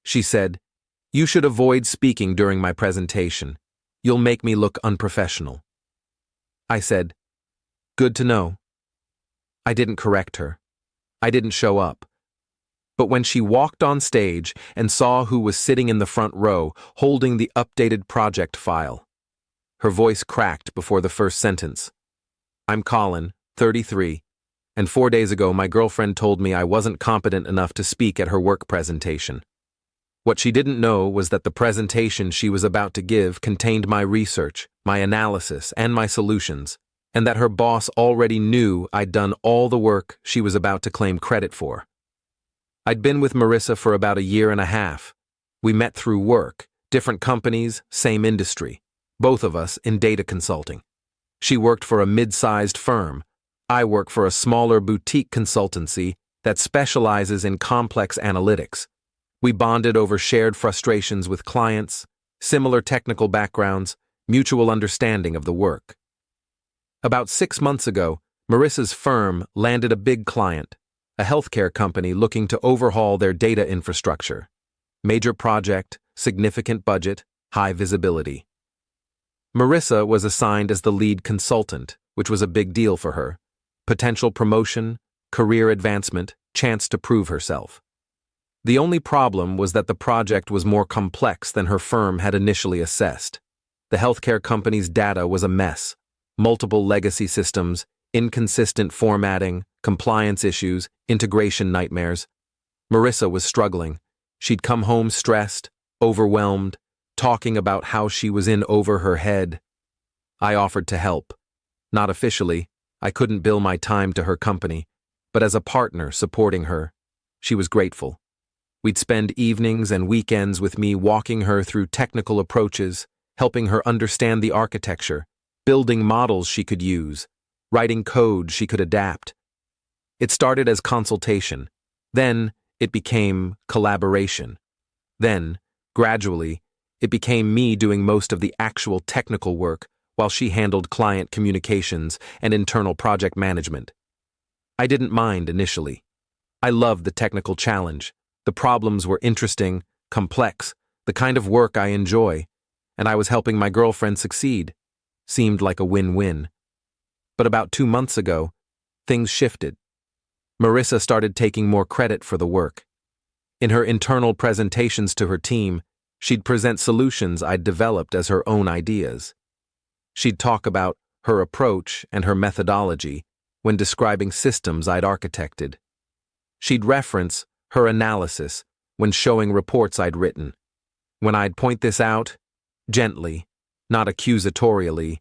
She said, "You should avoid speaking during my presentation. You'll make me look unprofessional." I said, "Good to know." I didn't correct her. I didn't show up. But when she walked on stage and saw who was sitting in the front row holding the updated project file, her voice cracked before the first sentence. "I'm Colin, 33, and 4 days ago my girlfriend told me I wasn't competent enough to speak at her work presentation." What she didn't know was that the presentation she was about to give contained my research, my analysis, and my solutions, and that her boss already knew I'd done all the work she was about to claim credit for. I'd been with Marissa for about 1.5 years. We met through work, different companies, same industry, both of us in data consulting. She worked for a mid-sized firm. I work for a smaller boutique consultancy that specializes in complex analytics. We bonded over shared frustrations with clients, similar technical backgrounds, mutual understanding of the work. About 6 months ago, Marissa's firm landed a big client, a healthcare company looking to overhaul their data infrastructure. Major project, significant budget, high visibility. Marissa was assigned as the lead consultant, which was a big deal for her. Potential promotion, career advancement, chance to prove herself. The only problem was that the project was more complex than her firm had initially assessed. The healthcare company's data was a mess. Multiple legacy systems, inconsistent formatting, compliance issues, integration nightmares. Marissa was struggling. She'd come home stressed, overwhelmed, talking about how she was in over her head. I offered to help. Not officially, I couldn't bill my time to her company, but as a partner supporting her, she was grateful. We'd spend evenings and weekends with me walking her through technical approaches, helping her understand the architecture, building models she could use, writing code she could adapt. It started as consultation. Then it became collaboration. Then, gradually, it became me doing most of the actual technical work while she handled client communications and internal project management. I didn't mind initially. I loved the technical challenge. The problems were interesting, complex, the kind of work I enjoy, and I was helping my girlfriend succeed. Seemed like a win-win. But about 2 months ago, things shifted. Marissa started taking more credit for the work. In her internal presentations to her team, she'd present solutions I'd developed as her own ideas. She'd talk about her approach and her methodology when describing systems I'd architected. She'd reference her analysis when showing reports I'd written. When I'd point this out, gently, not accusatorially,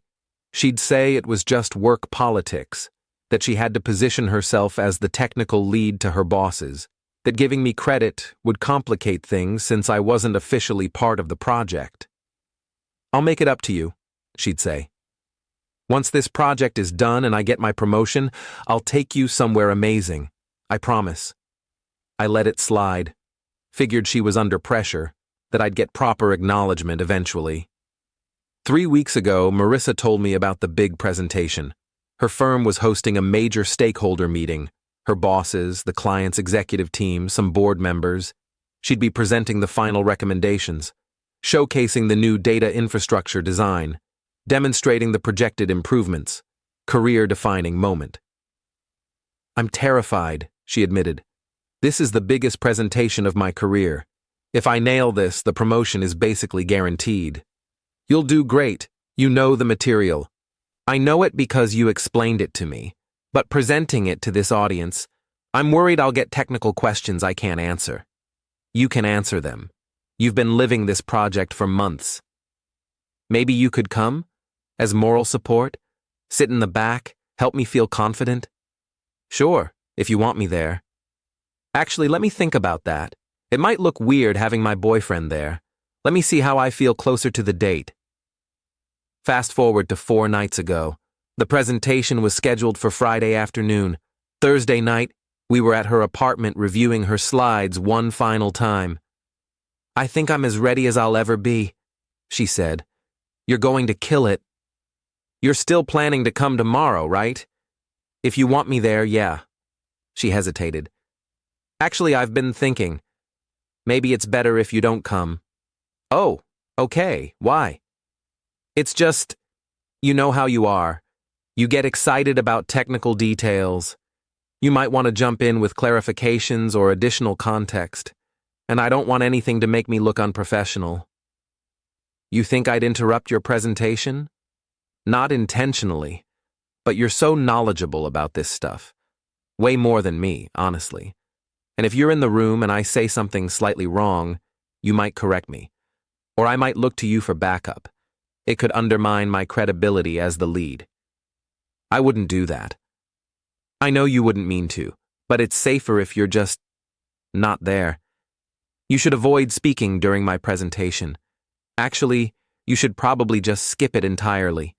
she'd say it was just work politics, that she had to position herself as the technical lead to her bosses, that giving me credit would complicate things since I wasn't officially part of the project. "I'll make it up to you," she'd say. "Once this project is done and I get my promotion, I'll take you somewhere amazing. I promise." I let it slide. Figured she was under pressure, that I'd get proper acknowledgement eventually. 3 weeks ago, Marissa told me about the big presentation. Her firm was hosting a major stakeholder meeting. Her bosses, the client's executive team, some board members. She'd be presenting the final recommendations, showcasing the new data infrastructure design, demonstrating the projected improvements, career-defining moment. "I'm terrified," she admitted. "This is the biggest presentation of my career. If I nail this, the promotion is basically guaranteed." "You'll do great. You know the material." "I know it because you explained it to me. But presenting it to this audience, I'm worried I'll get technical questions I can't answer." "You can answer them. You've been living this project for months." "Maybe you could come? As moral support? Sit in the back? Help me feel confident?" "Sure, if you want me there." "Actually, let me think about that. It might look weird having my boyfriend there. Let me see how I feel closer to the date." Fast forward to 4 nights ago. The presentation was scheduled for Friday afternoon. Thursday night, we were at her apartment reviewing her slides one final time. "I think I'm as ready as I'll ever be," she said. "You're going to kill it." "You're still planning to come tomorrow, right?" "If you want me there, yeah." She hesitated. "Actually, I've been thinking. Maybe it's better if you don't come. Oh, okay, why? It's just, you know how you are. You get excited about technical details. You might want to jump in with clarifications or additional context, and I don't want anything to make me look unprofessional. You think I'd interrupt your presentation? Not intentionally, but you're so knowledgeable about this stuff. Way more than me, honestly. And if you're in the room and I say something slightly wrong, you might correct me. Or I might look to you for backup. It could undermine my credibility as the lead. I wouldn't do that. I know you wouldn't mean to, but it's safer if you're just not there. You should avoid speaking during my presentation. Actually, you should probably just skip it entirely.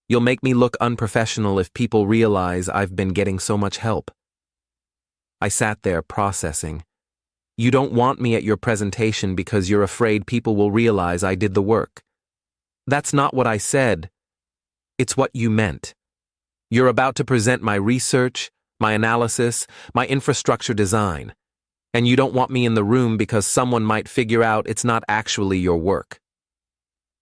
You'll make me look unprofessional if people realize I've been getting so much help. I sat there processing. You don't want me at your presentation because you're afraid people will realize I did the work. That's not what I said. It's what you meant. You're about to present my research, my analysis, my infrastructure design, and you don't want me in the room because someone might figure out it's not actually your work.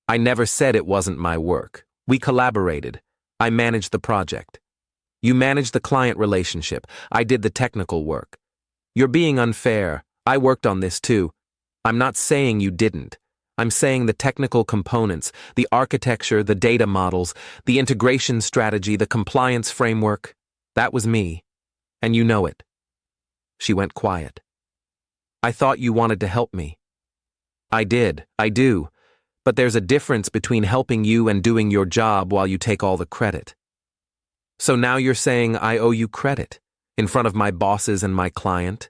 I never said it wasn't my work. We collaborated. I managed the project. You managed the client relationship. I did the technical work. You're being unfair. I worked on this too. I'm not saying you didn't. I'm saying the technical components, the architecture, the data models, the integration strategy, the compliance framework, that was me. And you know it. She went quiet. I thought you wanted to help me. I did. I do. But there's a difference between helping you and doing your job while you take all the credit. So now you're saying I owe you credit in front of my bosses and my client?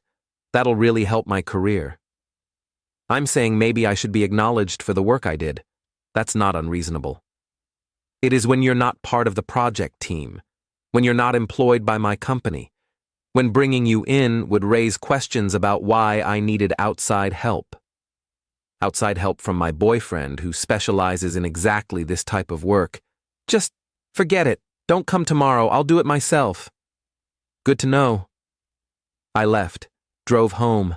That'll really help my career. I'm saying maybe I should be acknowledged for the work I did. That's not unreasonable. It is when you're not part of the project team, when you're not employed by my company, when bringing you in would raise questions about why I needed outside help. Outside help from my boyfriend who specializes in exactly this type of work. Just forget it. Don't come tomorrow. I'll do it myself. Good to know. I left, drove home.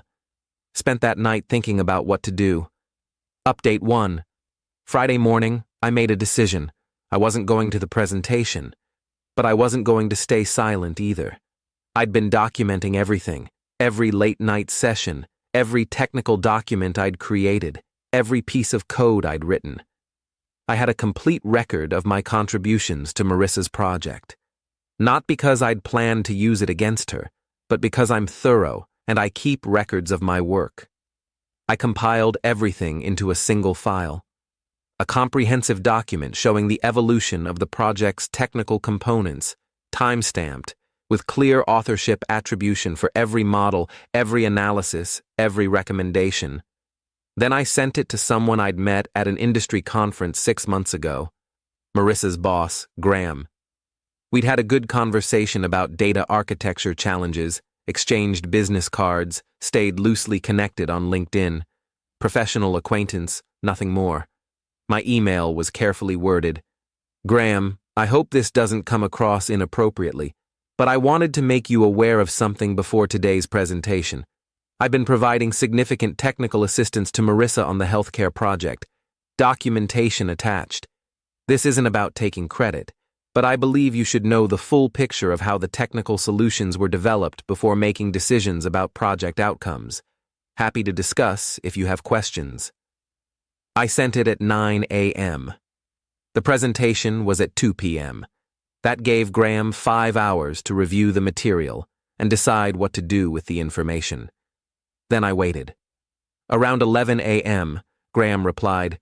Spent that night thinking about what to do. Update 1. Friday morning, I made a decision. I wasn't going to the presentation, but I wasn't going to stay silent either. I'd been documenting everything, every late-night session, every technical document I'd created, every piece of code I'd written. I had a complete record of my contributions to Marissa's project. Not because I'd planned to use it against her, but because I'm thorough and I keep records of my work. I compiled everything into a single file. A comprehensive document showing the evolution of the project's technical components, time-stamped, with clear authorship attribution for every model, every analysis, every recommendation. Then I sent it to someone I'd met at an industry conference 6 months ago, Marissa's boss, Graham. We'd had a good conversation about data architecture challenges, exchanged business cards, stayed loosely connected on LinkedIn. Professional acquaintance, nothing more. My email was carefully worded. Graham, I hope this doesn't come across inappropriately, but I wanted to make you aware of something before today's presentation. I've been providing significant technical assistance to Marissa on the healthcare project. Documentation attached. This isn't about taking credit, but I believe you should know the full picture of how the technical solutions were developed before making decisions about project outcomes. Happy to discuss if you have questions. I sent it at 9 a.m. The presentation was at 2 p.m. That gave Graham 5 hours to review the material and decide what to do with the information. Then I waited. Around 11 a.m., Graham replied,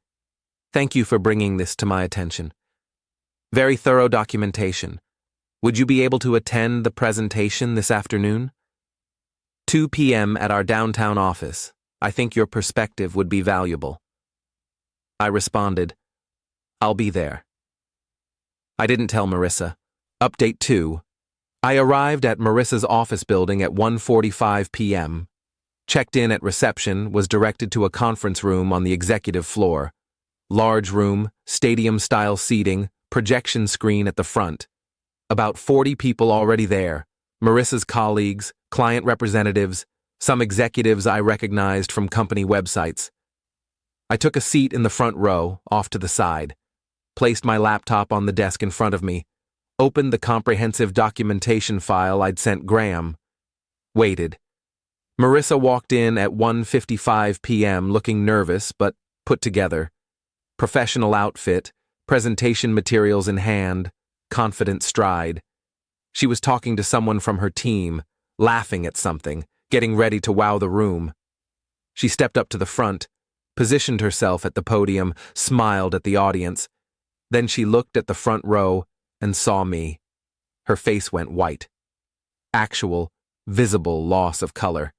"Thank you for bringing this to my attention. Very thorough documentation. Would you be able to attend the presentation this afternoon? 2 p.m. at our downtown office. I think your perspective would be valuable." I responded, "I'll be there." I didn't tell Marissa. Update 2. I arrived at Marissa's office building at 1:45 p.m. Checked in at reception, was directed to a conference room on the executive floor. Large room, stadium-style seating, projection screen at the front. About 40 people already there. Marissa's colleagues, client representatives, Some executives I recognized from company websites. I took a seat in the front row, off to the side, placed my laptop on the desk in front of me, opened the comprehensive documentation file I'd sent Graham, waited. Marissa walked in at 1:55 p.m. looking nervous but put together. Professional outfit, presentation materials in hand, confident stride. She was talking to someone from her team, laughing at something, getting ready to wow the room. She stepped up to the front, positioned herself at the podium, smiled at the audience. Then she looked at the front row and saw me. Her face went white. Actual, visible loss of color.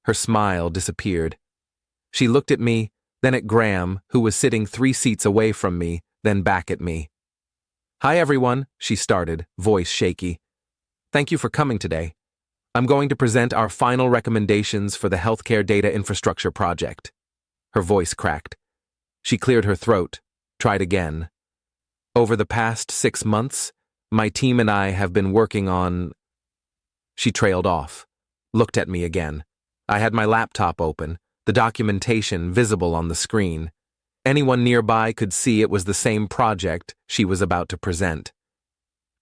Her smile disappeared. She looked at me, then at Graham, who was sitting 3 seats away from me, then back at me. "Hi everyone," she started, voice shaky. "Thank you for coming today. I'm going to present our final recommendations for the Healthcare Data Infrastructure Project." Her voice cracked. She cleared her throat, tried again. "Over the past 6 months, my team and I have been working on—" She trailed off, looked at me again. I had my laptop open, the documentation visible on the screen. Anyone nearby could see it was the same project she was about to present.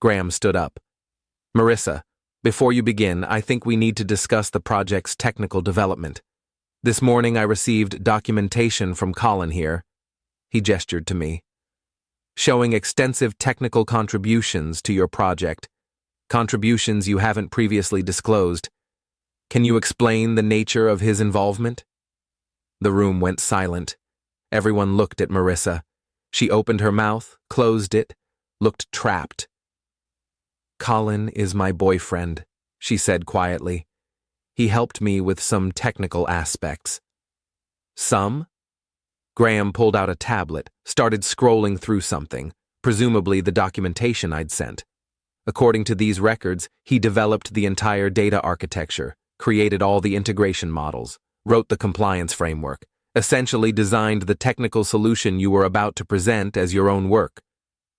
Graham stood up. "Marissa, before you begin, I think we need to discuss the project's technical development. This morning I received documentation from Colin here," he gestured to me, "showing extensive technical contributions to your project, contributions you haven't previously disclosed. Can you explain the nature of his involvement?" The room went silent. Everyone looked at Marissa. She opened her mouth, closed it, looked trapped. "Colin is my boyfriend," she said quietly. "He helped me with some technical aspects." "Some?" Graham pulled out a tablet, started scrolling through something, presumably the documentation I'd sent. According to these records, he developed the entire data architecture, created all the integration models, wrote the compliance framework, essentially designed the technical solution you were about to present as your own work.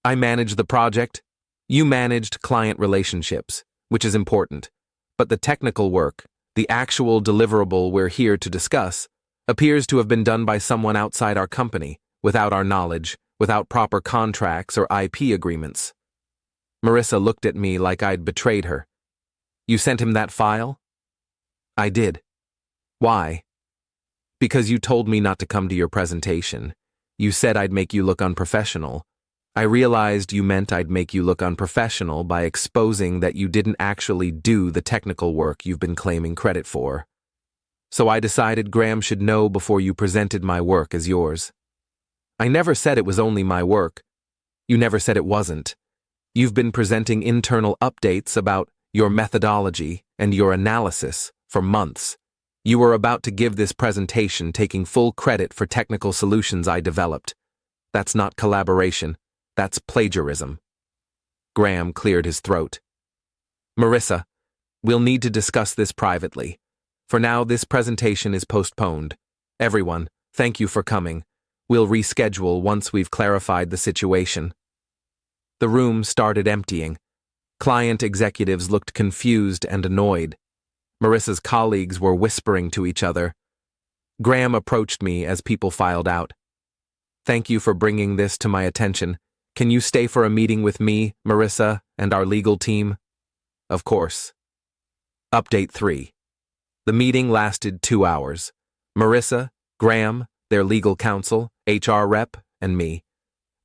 I managed the project. You managed client relationships, which is important. But the technical work, the actual deliverable we're here to discuss, appears to have been done by someone outside our company, without our knowledge, without proper contracts or IP agreements. Marissa looked at me like I'd betrayed her. "You sent him that file?" "I did." "Why?" "Because you told me not to come to your presentation. You said I'd make you look unprofessional. I realized you meant I'd make you look unprofessional by exposing that you didn't actually do the technical work you've been claiming credit for. So I decided Graham should know before you presented my work as yours. I never said it was only my work. You never said it wasn't. You've been presenting internal updates about your methodology and your analysis for months. You were about to give this presentation taking full credit for technical solutions I developed. That's not collaboration. That's plagiarism." Graham cleared his throat. "Marissa, we'll need to discuss this privately. For now, this presentation is postponed. Everyone, thank you for coming. We'll reschedule once we've clarified the situation." The room started emptying. Client executives looked confused and annoyed. Marissa's colleagues were whispering to each other. Graham approached me as people filed out. "Thank you for bringing this to my attention. Can you stay for a meeting with me, Marissa, and our legal team?" "Of course." Update 3. The meeting lasted 2 hours. Marissa, Graham, their legal counsel, HR rep, and me.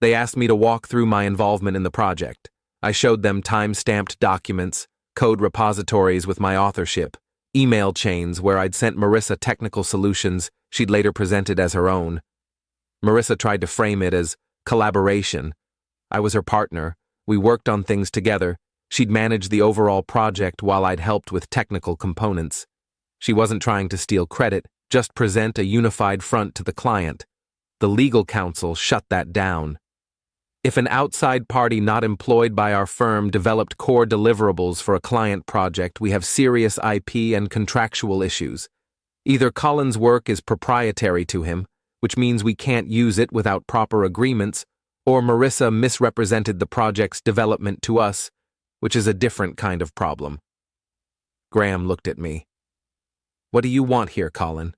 They asked me to walk through my involvement in the project. I showed them time-stamped documents, code repositories with my authorship, email chains where I'd sent Marissa technical solutions she'd later presented as her own. Marissa tried to frame it as collaboration. I was her partner. We worked on things together. She'd managed the overall project while I'd helped with technical components. She wasn't trying to steal credit, just present a unified front to the client. The legal counsel shut that down. If an outside party not employed by our firm developed core deliverables for a client project, we have serious IP and contractual issues. Either Colin's work is proprietary to him, which means we can't use it without proper agreements, or Marissa misrepresented the project's development to us, which is a different kind of problem. Graham looked at me. What do you want here, Colin?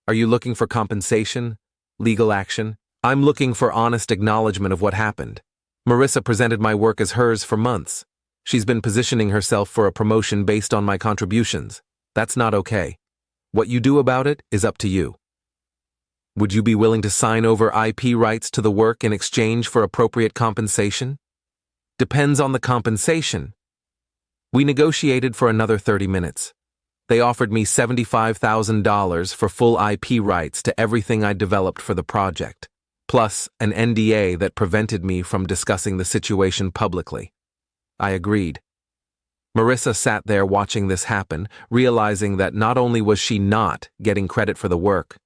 Are you looking for compensation? Legal action? I'm looking for honest acknowledgement of what happened. Marissa presented my work as hers for months. She's been positioning herself for a promotion based on my contributions. That's not okay. What you do about it is up to you. Would you be willing to sign over IP rights to the work in exchange for appropriate compensation? Depends on the compensation. We negotiated for another 30 minutes. They offered me $75,000 for full IP rights to everything I developed for the project, plus an NDA that prevented me from discussing the situation publicly. I agreed. Marissa sat there watching this happen, realizing that not only was she not getting credit for the work,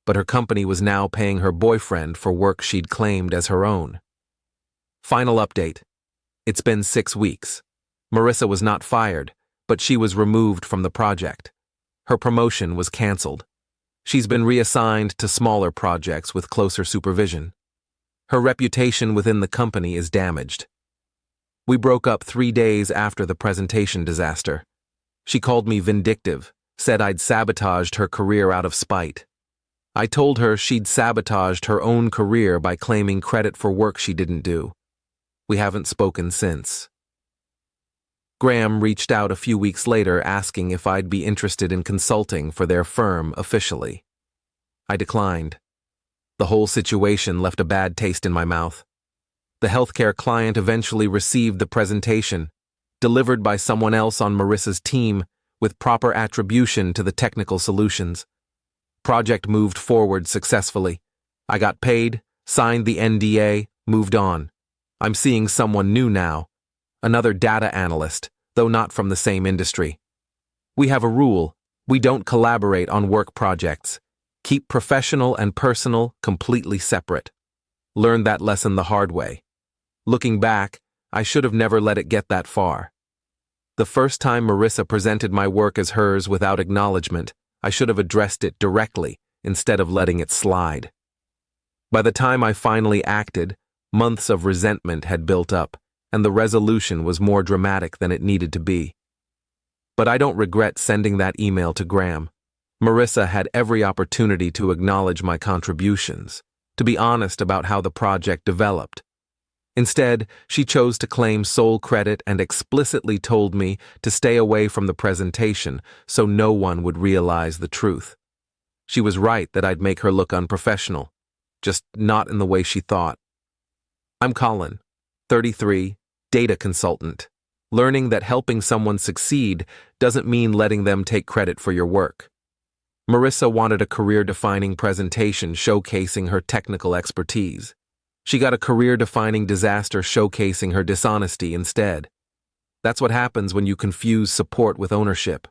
but her company was now paying her boyfriend for work she'd claimed as her own. Final update. It's been 6 weeks. Marissa was not fired, but she was removed from the project. Her promotion was canceled. She's been reassigned to smaller projects with closer supervision. Her reputation within the company is damaged. We broke up 3 days after the presentation disaster. She called me vindictive, said I'd sabotaged her career out of spite. I told her she'd sabotaged her own career by claiming credit for work she didn't do. We haven't spoken since. Graham reached out a few weeks later asking if I'd be interested in consulting for their firm officially. I declined. The whole situation left a bad taste in my mouth. The healthcare client eventually received the presentation, delivered by someone else on Marissa's team with proper attribution to the technical solutions. Project moved forward successfully. I got paid, signed the NDA, moved on. I'm seeing someone new now, another data analyst, though not from the same industry. We have a rule: we don't collaborate on work projects. Keep professional and personal completely separate. Learned that lesson the hard way. Looking back, I should have never let it get that far. The first time Marissa presented my work as hers without acknowledgement, I should have addressed it directly instead of letting it slide. By the time I finally acted, months of resentment had built up, and the resolution was more dramatic than it needed to be. But I don't regret sending that email to Graham. Marissa had every opportunity to acknowledge my contributions, to be honest about how the project developed. Instead, she chose to claim sole credit and explicitly told me to stay away from the presentation so no one would realize the truth. She was right that I'd make her look unprofessional, just not in the way she thought. I'm Colin, 33, data consultant, learning that helping someone succeed doesn't mean letting them take credit for your work. Marissa wanted a career-defining presentation showcasing her technical expertise. She got a career-defining disaster showcasing her dishonesty instead. That's what happens when you confuse support with ownership.